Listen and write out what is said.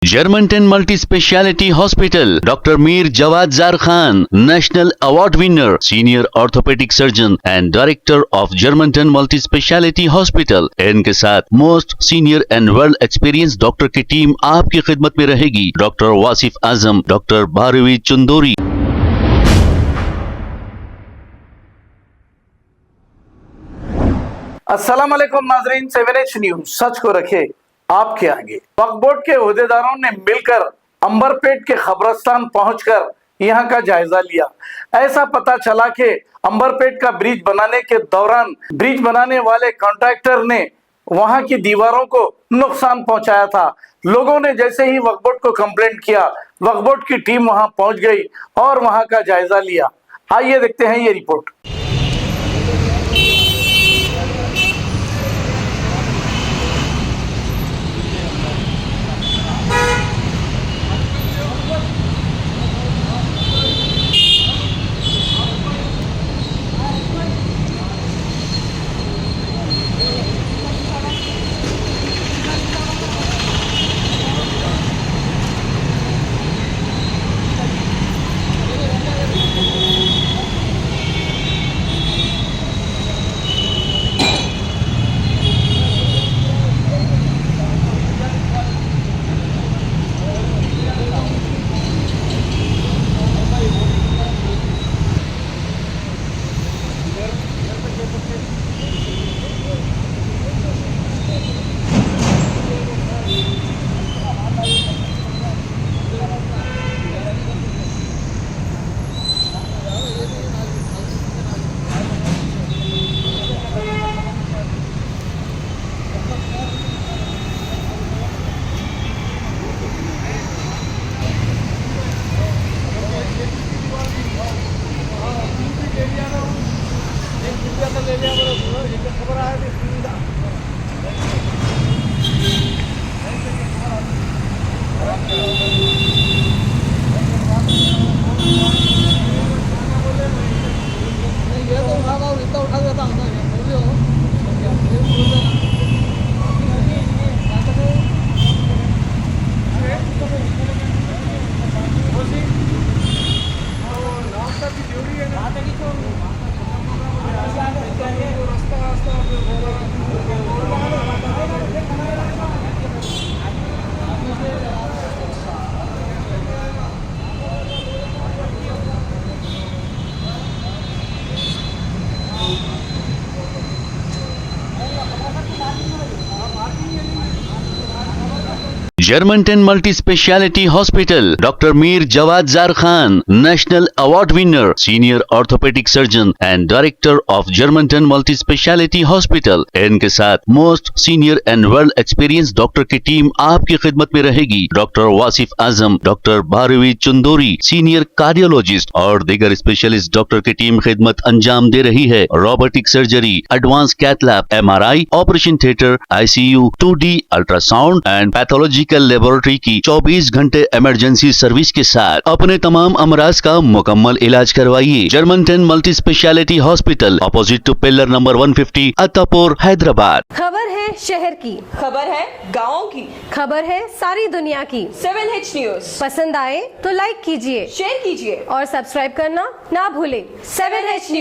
Germantown Multi-Speciality Hospital, Dr. Mir Jawad Zar Khan, National Award winner, Senior Orthopedic Surgeon and Director of Germantown Multi-Speciality Hospital। इनके साथ most senior and world experience doctor की team आपकी खिदमत में रहेगी। Doctor Wasif Azam, doctor Bharvi Chandori. अस्सलाम वालेकुम नाजरीन, 7H न्यूज सच को रखे आपके आगे। वक्फ बोर्ड के ओहदेदारों ने मिलकर अंबरपेट के खबरस्तान पहुंचकर यहां का जायजा लिया। ऐसा पता चला कि अंबरपेट का ब्रिज बनाने के दौरान ब्रिज बनाने वाले कॉन्ट्रैक्टर ने वहां की दीवारों को नुकसान पहुंचाया था। लोगों ने जैसे ही वक्फ बोर्ड को कंप्लेंट किया, वक्फ बोर्ड की टीम वहां पहुंच गई और वहां का जायजा लिया। आइए देखते हैं ये report. Germantown Multi-Speciality Hospital, Dr. Mir Jawad Zar Khan, National Award winner, Senior Orthopedic Surgeon and Director of Germantown Multi-Speciality Hospital। इनके साथ most senior and world experience doctor की टीम आपकी खिदमत में रहेगी। Doctor Wasif Azam, doctor Bharvi Chandori, senior cardiologist और दीगर specialist doctor की टीम खिदमत अंजाम दे रही है। Robotic surgery, advance cath lab, MRI, operation theatre, ICU, 2D ultrasound and pathological laboratory की 24 घंटे इमरजेंसी सर्विस के साथ अपने तमाम अमराज का मुकम्मल इलाज करवाइए। Germanten multi speciality hospital, opposite to pillar number 150, Attapur, Hyderabad. खबर है शहर की, खबर है गाँव की, खबर है सारी दुनिया की। 7H न्यूज पसंद आए तो लाइक कीजिए, शेयर कीजिए और सब्सक्राइब करना ना भूलें। 7H news.